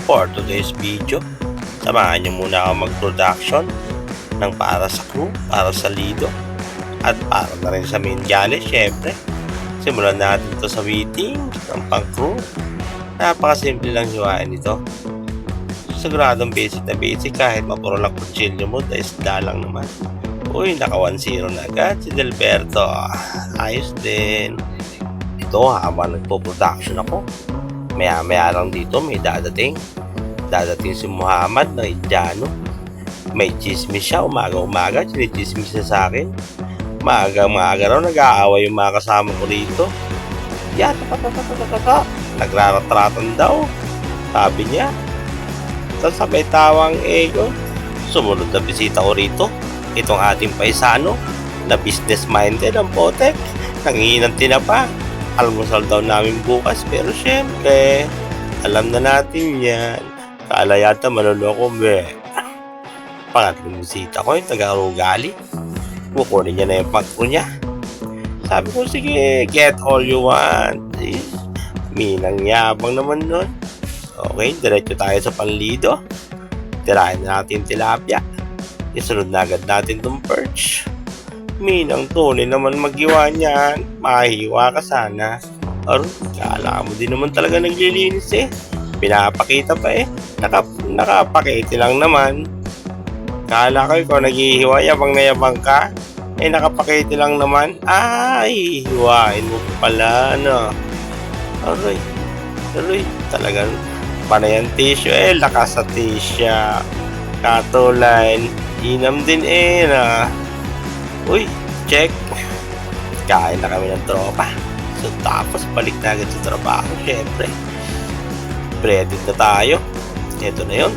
For today's video, samahan nyo muna ako mag-production ng para sa crew, para sa Lido, at para na rin sa main galley, syempre. Simulan natin ito sa meeting ng pang-crew. Napakasimple lang hiwain ito. Siguradong basic na basic kahit mapuro lang kutsilyo mo, isda lang naman. Uy, naka 1-0 na agad si Delberto. Ayos din. Ito, habang nagpo-production ako, maya-maya lang dito may dadating si Muhammad ng Indiano. May chismis siya umaga-umaga, chinichismis siya sa akin. Maaga raw nag-aaway yung mga kasama ko rito. Nagraratratan daw, sabi niya. Sasabay tawang ego. Sumunod na bisita ko rito, itong ating paisano na business minded ang potek. Nangihinang tinapa. Almusal daw namin bukas, pero syempre alam na natin yan. Kala yata maluloko be. Pangatlong bisita ko yung taga-Rugali. Kukunin niya na yung pagko niya. Sabi ko, sige, get all you want. Minang yabang naman nun. Okay, diretso tayo sa panlido. Tirahin na natin tilapia. Isunod na agad natin itong perch. Minang tunay naman magiwa niyan. Mahiwa ka sana. Or, kala mo din naman talaga naglilinis eh. Pinapakita pa eh. Nakapakita lang naman. Kala ko ikaw naghihiwa, yabang na yabang ka. Eh, nakapakita lang naman. Ay, hiwain mo pala, no. Aroy, talagang panayan tissue eh. Lakas sa tissue. Katulan. Inam din eh, na. Uy, check. Kain na kami ng tropa. So, tapos balik na agad sa trabaho, syempre. Credit na tayo. Ito na yun.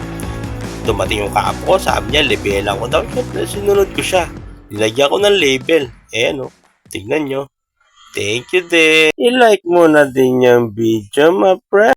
Dumating yung kapo ko, sabi niya, labelan ko daw. Syempre, sinunod ko siya. Nilagyan ko ng label. Ayan o, tignan nyo. Thank you din. I-like mo na din yung video, my friend.